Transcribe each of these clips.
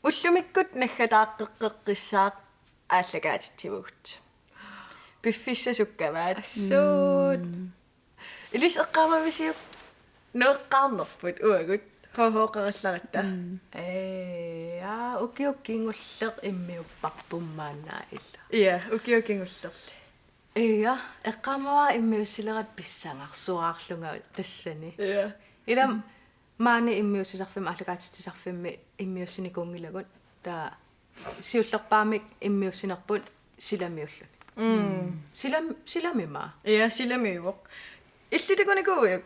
уллумиккут наггатааққеққиссаақ ааллагаатитсивугут пиффиссасуккаваат Суут. илис эққаамависиук неэққарнерпут уагут хохооқаралларатта укиуккингуллеқ иммиуппарпуммаанаа илла иа укиукингуллерли эққаамава иммиуссилерат писсаангарсуаарлунга тассани иа илам маани иммиуссисарфима аллагаатитсисарфимми иммиуссиникунгилагут таа сиуллерпаамик иммиуссинерпут силамиуллут силамима иа силамиуоқ иллитакуникууйук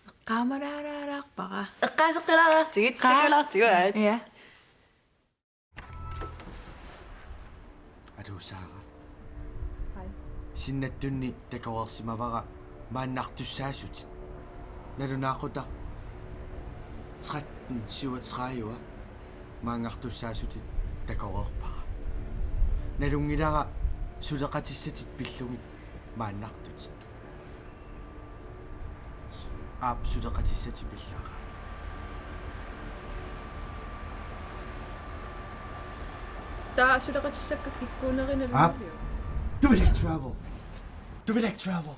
эққаамалаалаалаарпара эққаасеққилаараартигит такалаартигуаат я адусаара синнаттунни такоорсимавара мааннартуссаасутит налунаақута 1337 маангартуссаасутит такоорпара налунгилара сулеқатиссатит пиллугит мааннартутит аап сулеқатиссати пиллара таа сулеқатиссакка киккуунерина Ап. Do we like travel? Do we like travel?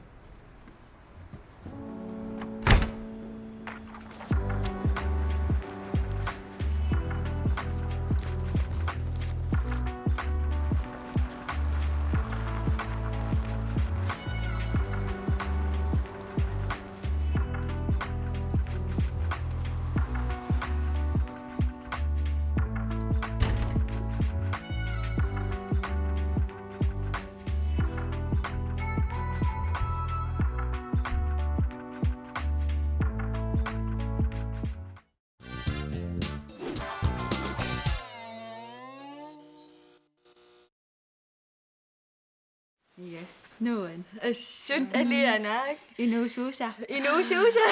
yes nuan ассут алианаак инуусууса инуусууса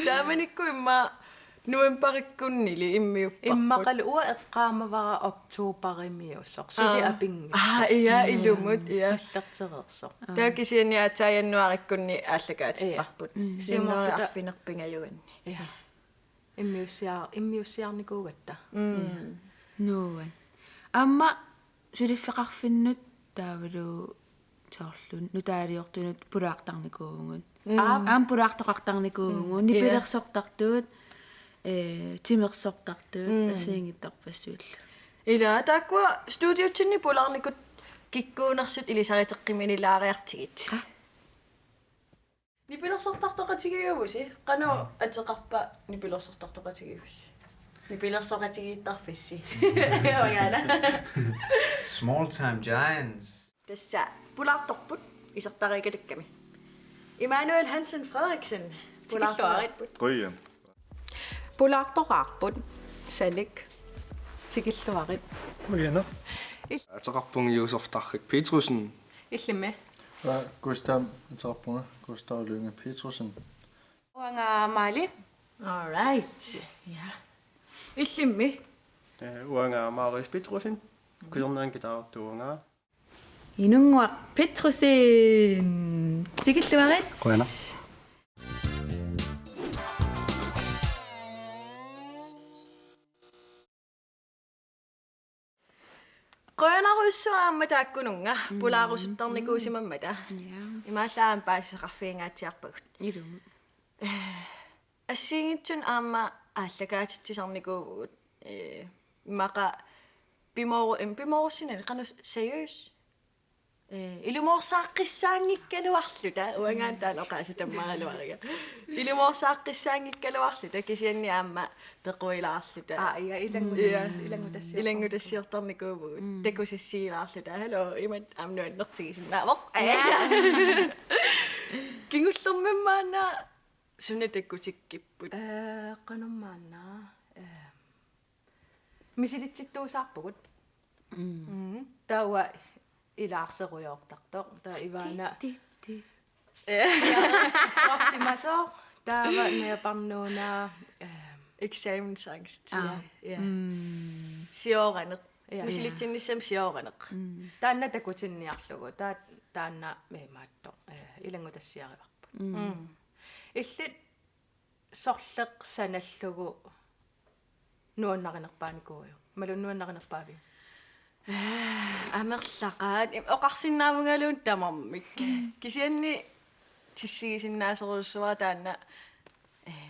тааманикку имма нуемпариккуннили иммиуппарпут иммақалу уа эққаамавара октообаримиусоқ сули апинги иа илумут иа аллертерерсоқ таакисианиа таяннуариккунни ааллагаатиппарпут Симоорта- симмери арфинерпингаюанни я иммиуссиарникуугатта nuan amma сулиффеқарфиннут таавалу тоорлун нутаалиортунут пулаартарникуугун аам пулаартоқартарникуугун нипилерсортартуут тимерсортартуут асиингитторпассуулла ила тааккуа студиотсинни пулаарникут киккуунерсут илисаритеққиминилаариартигит нипилерсортартоқатигиувуси қано атеқарпа нипилерсортартоқатигиувуси нипилерсоқатигииттарфисси яана Small time giants. тасса пулаарторпут исертарикатакками Имануэл Хансен Фредрикsen пулаарторпут Gryja. пулаартоқарпут салик тикиллуарит Gryja. Атеқарпунг Юсофтаррик Петрусен иллиме Gustav Trapunga, Gustav Lynge Petrusen. уанга мали all right ja иллимми Uanga Marius Petrusen. Kudernaan kitaartuunga. инунгуа петрусин тикиллуарит Gryja. qoyanaruissuaamma taakkununga pulaarusuttarnikuusimamata имааллаан паассеқарфиингаатиарпагут илуму ассиингитсун аама ааллагаатитсисарникуувгут имақа пимоорусинани қанус seriøs илумоорсааққиссаангиккалуарлута уангаан таанеқааса таммаалуарига илумоорсааққиссаангиккалуарлута кисианни аама пеқуилаарлута я илангутассиортарникуувгут такусиссиилаарлута хало имат амнуаннертигисиннаавоқ кингуллермаммаана сунатаккутиккиппут qanummaannaa мисилитситтуусаарпугут тауа илаарсеруйоортартоқ таа иваана ти орсимасоо таава неапарнуунаа eksamensangst ja сиоранеқ мисилитсинниссам сиоранеқ таанна такутинниарлугу таанна мемааттоқ илангутассиариварпут иллит сорлеқ саналлугу nuannarinerpaanikуйу малу nuannarinerpaavi Амерлақаат оқарсиннаавнгалуун тамармик кисианни тиссигисиннаасеруссуа таанна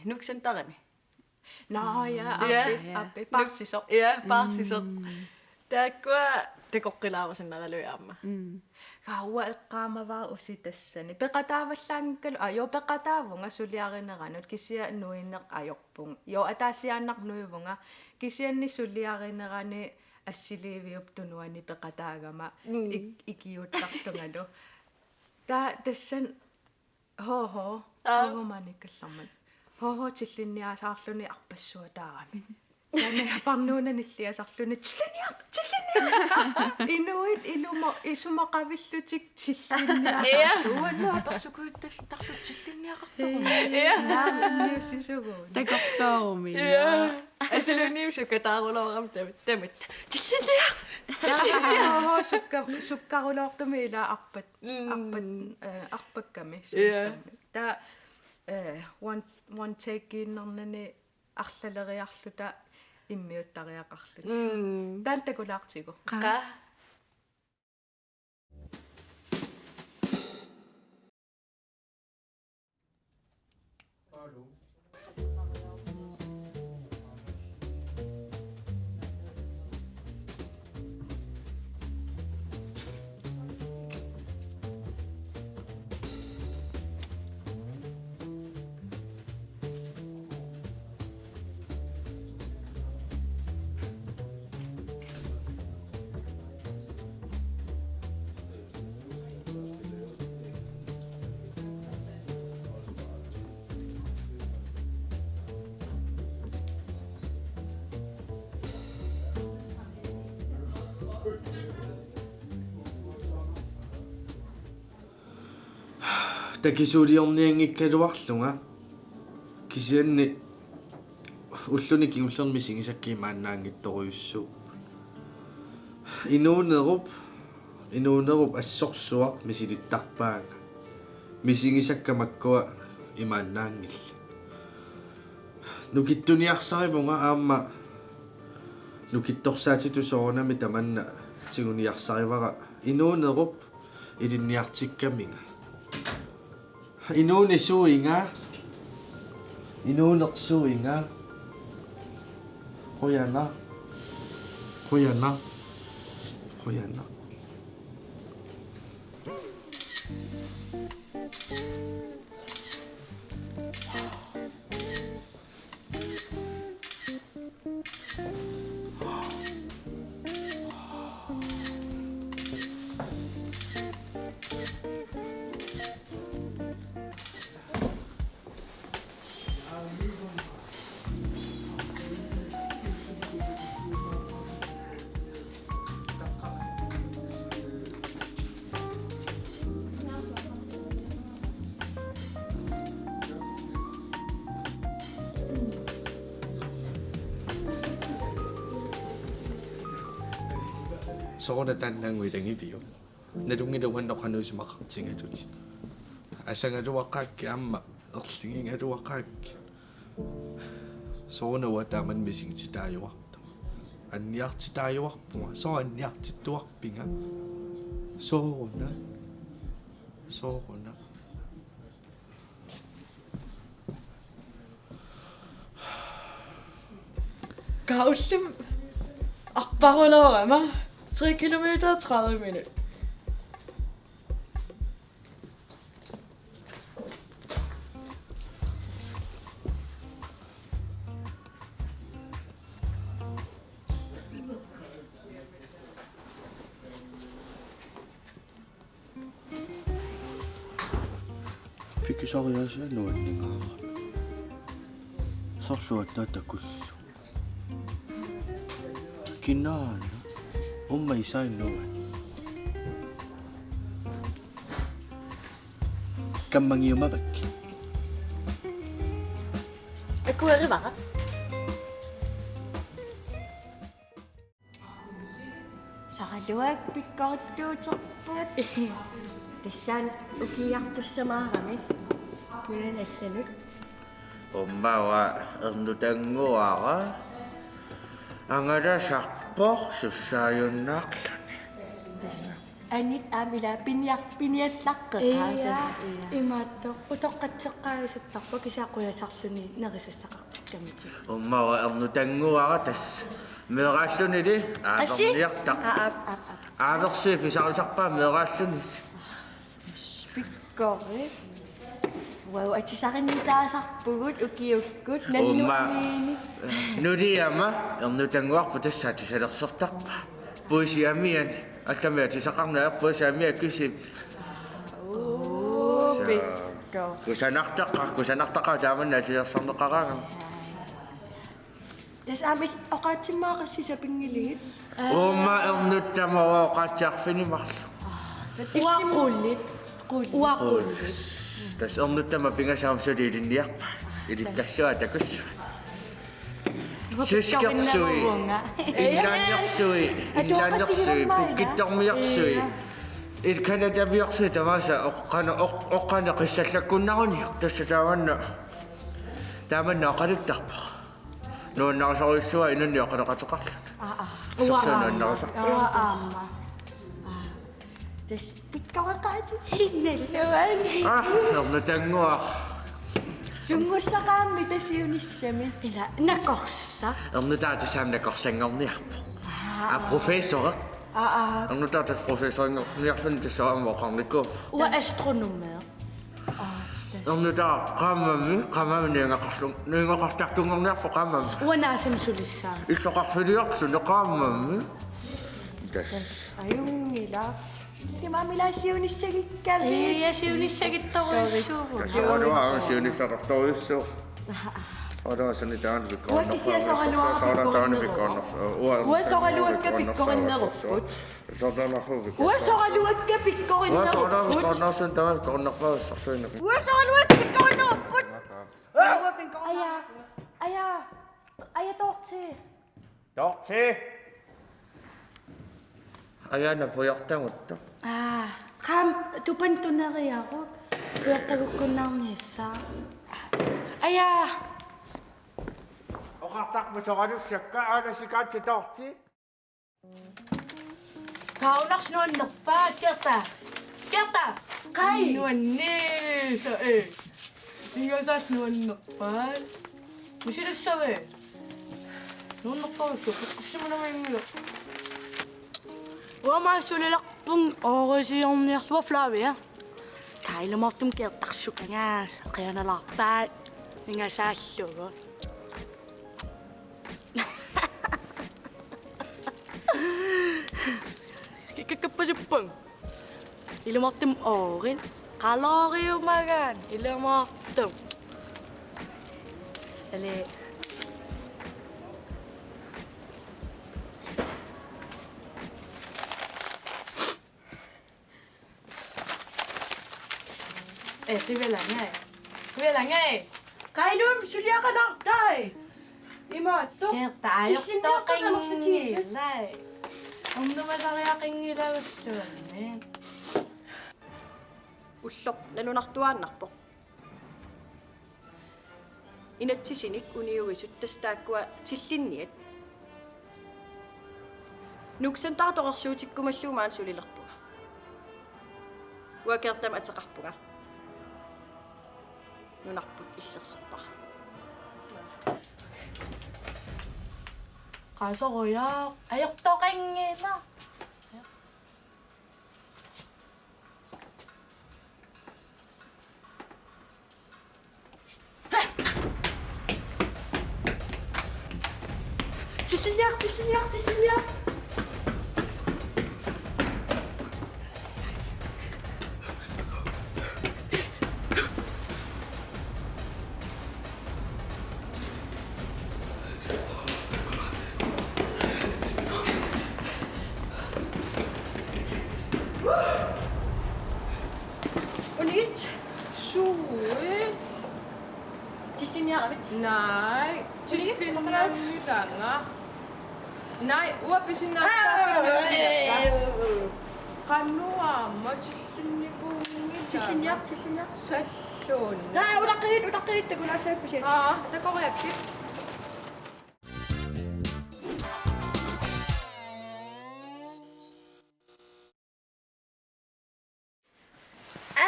нуксантарами наая аппи парсисо парсисо тааккуа такоққилаавасиннаралуяарма кауа эққаамаваа уситассани пеқатааваллаангкалу аё пеқатаавунга сулиаринеранут кисиа нуинеқ аёрпун ё атаасиааннарнуивунга кисианни сулиаринерани ассиливиуп тунуани пеқатаагама икиуттарлунгалу тассан хоо маниккаллармат хоо тиллинниасаарлуни арпассуа таарами таамаа парнуунаниллиасарлуни тиллиниа инуит илумо исумақавиллутик тиллинниа уаннуа персукуутталтарлу тиллинниақартару наамниуссисугуу такорсооми асалуниусуккатаарулоорам тамат тиллиниа суккарулоортуми ила арпакками та one take иннернани арлалериарлута иммиуттариақарлут таан такулаартигу қа такисуулиорниангиккалуарлунга кисианни уллуни киуллерми сигисаккимааннаангитторуйуссуу инуунеруп ассорсуақ мисилиттарпаага мисигисаккамаккуа имааннаангилла нукиттуниарсаривунга аама нукитторсаатитусоорнами таманна сигуниарсаривара инуунеруп илинниартиккаминга инуунисуинга инуунерсуинга хояна soorna taannaanguilangiviu nalungiluannoqanuusimaqartingaluti asangaluaqaakki amma erlingingaluaqaakki soornawa taaman misingititaajuartu anniartitaajuarpunga so anniartittuarpinga soorna Gaullum arparuloorama 3 kilometer 30 minutter. Pikisariasianuanningaara sorluattaa takullu kinaana umma isainnuan kammangiumavakki Akuerivara. Saraluak pikkortuuterput тассаан укиартуссамаарами миланалланут уммава эрнутангуара Angalasarpoq sussaayunnaaqluni. Anit amila piniallaqqeqaa имааттоқ утоққатсеққаависаттарпа кисаақуясарлүни нерисассақартиккамити Ummawa ernutanguara tas meeraallunili aaperniartaq. Aaversi pisarisarpaa meeraalluni. Pikkori. Wow, atisariniitaasarpugut ukiukkut nannuuniini. Nuliama ernutanguarpu tassaa tisalersertarpa. Puisiamian attamia tisaqarnaerpuisiamia kisim. Kusanartaqa taamanna silersarneqaraanga. Tas amis oqaatsimmaaqassisapingiligit. Umma ernuttamawa oqaatiarfinimarlu. уақуллит уақуллит Tas ernuttama pingasaamsuli ilinniarpa. Ilittassua takussa. Siskersui. Illannersui pukkittormiarsui. Ilkanadamiarsui tamasa oqqana qissallakkunnaruni tassataamanna. Taamanna oqaluttarpa. Nuunnarsoriussua inunni oqanaqateqarlu. уаама Tas pikkawaqaati hinnalluani. Ernutangua. Sungussaqaammi tasiunissami. ила накорса Ernutaata saamnakorsanngorniarpu. Professor. Ernutaata professorinngorniarlun tassaammoqarnikku. уа астрономер Ernutaa qaamami niingaqartartungorniarpu qaamami. уа наасамсулиссаа Иллоqarfiliortu neqaamami. Ajungila. Timamilaasiunissagikkavi. ясиулиссагитторуссуу Tassaruaa siunisartortorissu. Oda sanitaan vikkoon. Uasoraluakka pikkorinnerupput. Uasoraluakka pikkorinnerupput. Uasoraluakka pikkorinnerupput. 아야 торти Dorti. Ayana pojartamutta. қам тупантунериарут пуертагуккуннаарниссаа ая Oqartarpu soralussakka aanasikaatsi torti. таунарснуаннерпаа керта қай нуаннисо ингасааснуаннерпаа мисилуссаве нуаннерпаруссу қиссимунамаиммиу уамаасулиларпун оорисиорниарлуа флавиа кайлемартум кертарсуканаас қианалаарпаат ингасааллугу киккаппасиппан илемартум оорин қалоориумагаан илемартум але rivelangay Kailum suliaqalartai. Imaatto. kertaajortoqinngillai умнумасариақингилавассуанни Ulloq nanunartuaannarpoq. Inatsisinik uniuisut tastaakkua tillinniat. Nuksantartoqersuutikkumalluumaan sulilerpuga. Uakertam ataqarpuga. Nunarput illerserpara. qasoruya ajortoqinngila Tillinniaq. Unit. Suue. Tillinniaq. nej tillinniangilanga nej uapisinnaattaa qanuaamma tillinnikuungita Tillinniaq. salluun Ulaqqit takulasaappasiat. takoriakki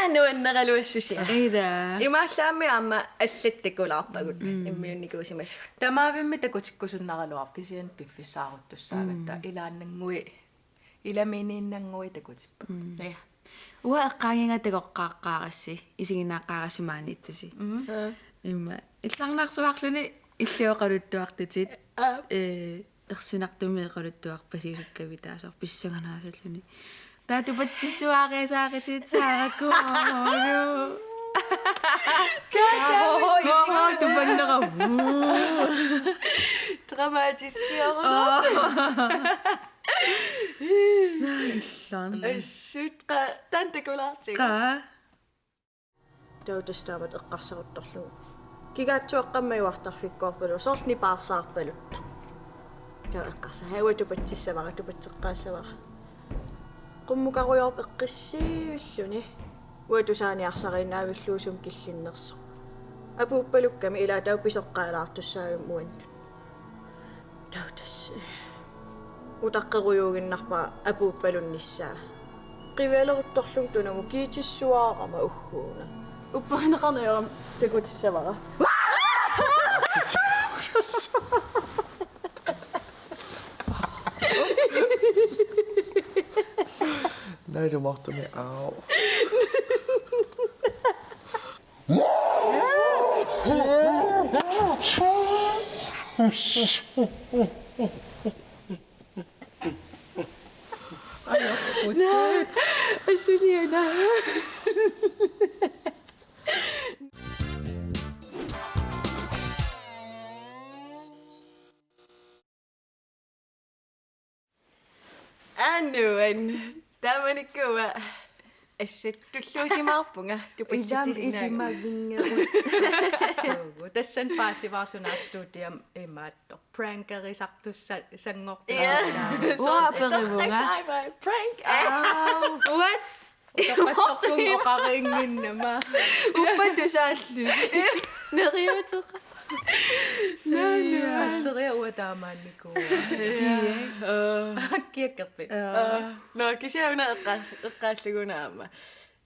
Nuanneralluassusia. Ida. Imaallaami aamma аллаттакулаарпагут иммиунникуусимасу. Тамаавимми такутиккусуннаралуар кисиан пиффисаарутtussаагатта илааннангуи иламинииннангуи такутиппа. Ja. Уа эққаангинга тагоққааққаарасси исигиннааққаарасимааниттуси. Имма илларнаарсуарлуни иллиоқалуттуартитит ерсинартумиеқалуттуарпасиусаккави таасоор писсанганаасаллуни. Таатупатсиссуаариасаагитит саараккуору. Каа тупаннераву. Dramatiseringer. Иллан. Assutqa tantakulaartik. Qa. Tautastaamat eqqarsaruttorlugu. Kigaatsuaqqammayuartarfikkuarpalu soorlni paarsaarpalutta. Taa eqqarsa hawatupatissavara tupatseqqaassavara. Qummukaruyorp eqqissiivilluni. Uatusaaniarsariinnaavillуусум киллиннерсо. Апууппалукками ила тауписоққаалаартуссаагаммуанну. Таутас. Утаққеруйуугиннарпа апууппалунниссаа. Qivalerutorlung tunamu kiitissуаарама уггууна. Уппаринеқарниорам такутиссавара. Nej, du måtte med af. Nej, jeg synes ikke, nej. Annuan, tämä nyt kuva. Tulluusimaarpunga тупатситисинаа тассан паасиваарсунаатстуутиам имаатто пранкерисартусса сангортаа Уа перивунга. Prank. What? таппаттарпун оқарингиннама Уппатусааллу. Нериутеqa. ассериа уатаамаанникуу киаккерпи No, kisiauna eqqaallugunaama.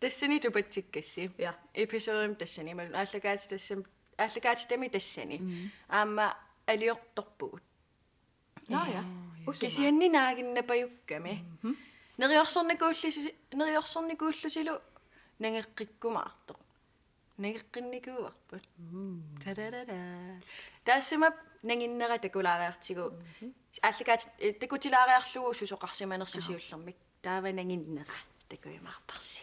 Tassani tupatsikkassi. Ja. Episodem tassani malun allakaatitami tassani. Aamma aliortorpugut. ja ja Kisianni naaginnapajukkami. Neriorsornikuullusilu nangeqqikkumaartoq. Nangeqqinikuuarput. Tadadada. Taassima nanginnera takulaariartigu. Allakaat takutilaariarlugu susoqarsimanersusiullermik. Taava nanginnera takuimaarparsi.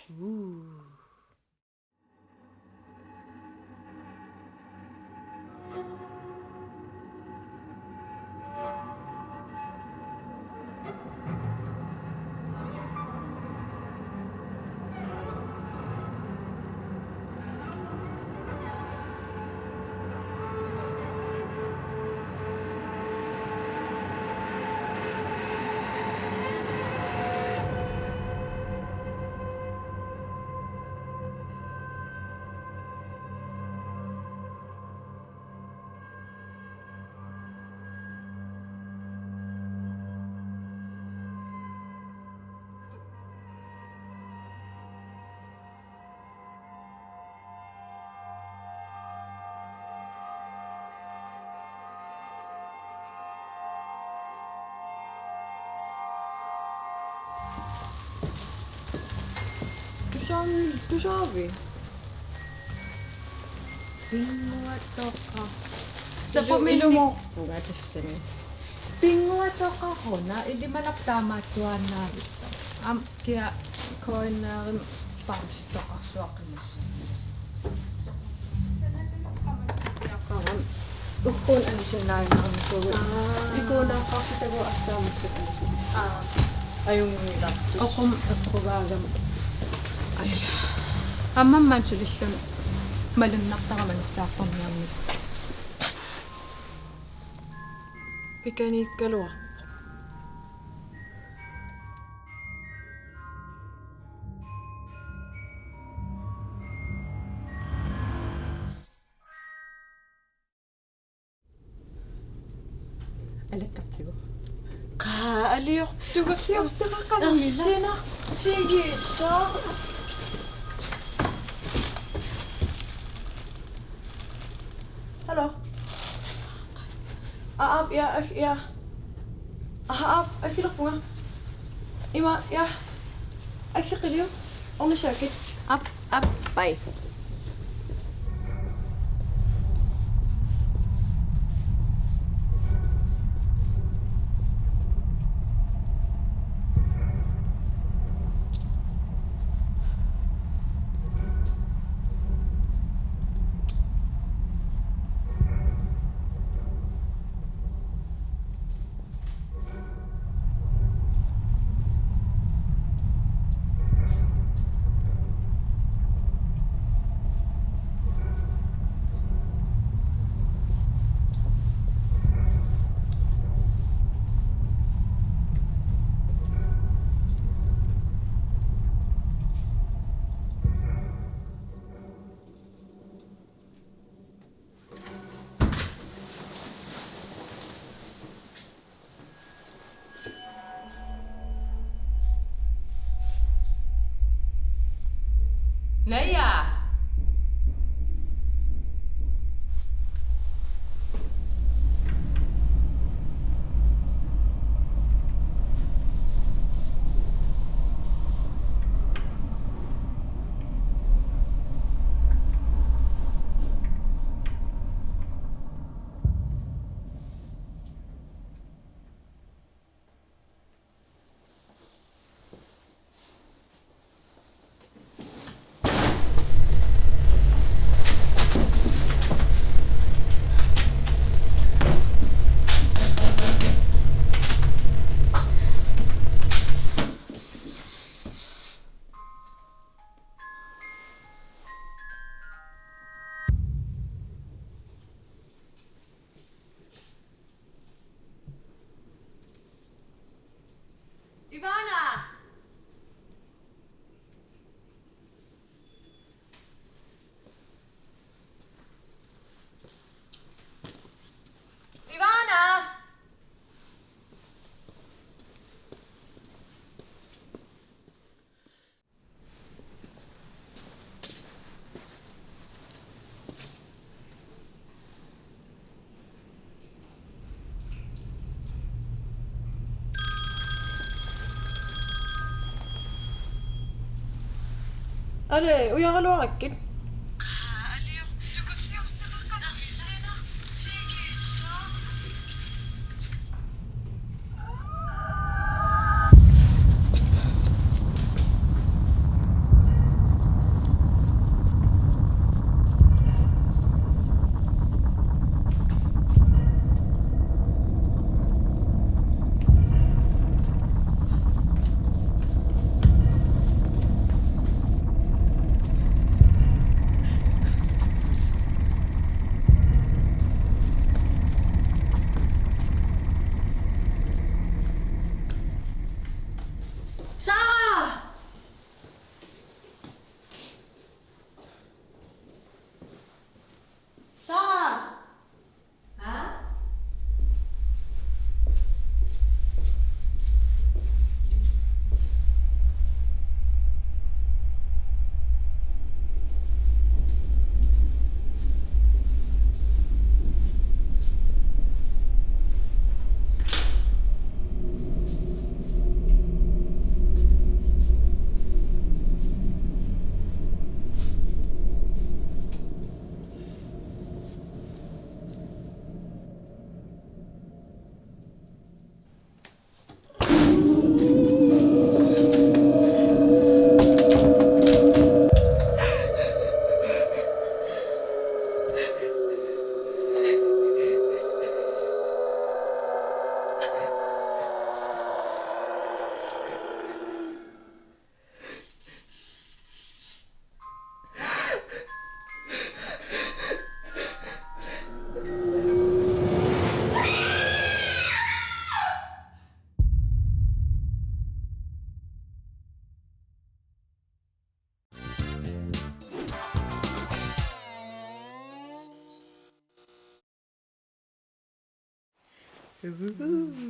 Du sa vi. pinguatoqa Ilumorpuga tassani. pinguatoqaruna ilimalaptaamaattuaannaavitta am kia koinaarim paastoqarsuaqqimas Ukkuun anisinnainaarmikugu. Ikuunaaqartitagu artaamissat anisilis. Ajungilartus. oqum eqquvaagam аммаммаан сулиллун малуннартараманассааққорниарник Pikanikkalua. алаккартигу Aliortuga. Ersina. Sigiissa. ja. Aha, akilappunga. Ima, ja. Akilio. Undersökit. Up, bye. Leia! Ivana! Ivana! Alle, ujaraloakin. Sarah! Sarah!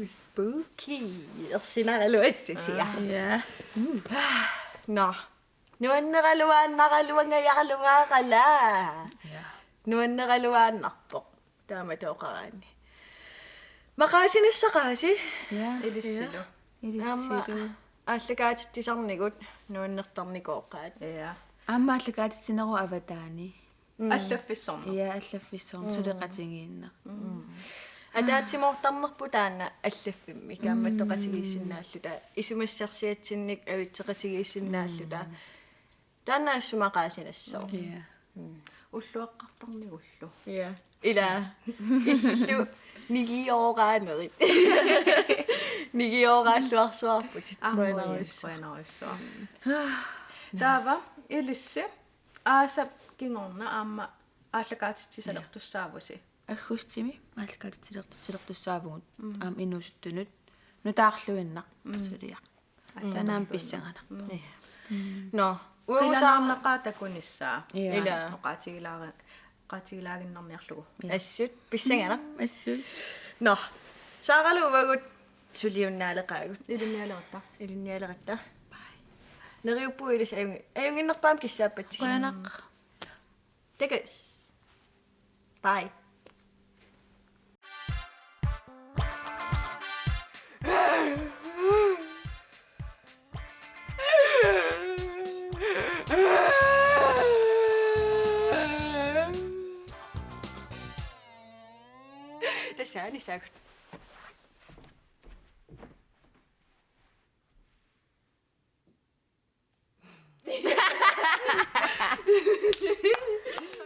Spooky. Sinaraluan siya. Ja. No. Nuan nakaluan nga kala. Ja. Nuan nakaluan nakpok. Tama to ka ni. Maqaasinisaqaasi. Ja. Илиссилу. Илиссилу. Ааллакаатиттисарникут нуаннертарникооққаат. Ja. Аммааллагаатитсинеру аватаани. Аллаффиссорна. Я аллаффиссорн сулеқатингиинна. Атаатсимоортарнерпу таана аллаффимми каамматтоқатигииссиннааллута исумассерсиатсинник авитсеқатигииссиннааллута таанаассумақаасинассоо. Ja. Уллуаққартарнигуллу. Ja. Ila иллу нигиораанери. Нигиорааллуарсуарпут Quanaruissua. Taava ilissi aasa kingorna aamma ааллакаатитсисалертуссаавуси. Аггустими мааллакаатитсилертуссаавгут аам инуусуттунут нутаарлуиннақ сулиақ. Танаам писсанганарпа. No. Uusаарnaqaa takunissaa. Ila qaatigilaagиннарниарлугу. Assut pissangana. Assut. No. Saaralu uvagut suliunnaaleqaagut. Ilunnialerutta. Neriuppu ilis ayunginnerpaam kissaappat. Qoyanaq. Takas. Bye. Det sagde de sagt.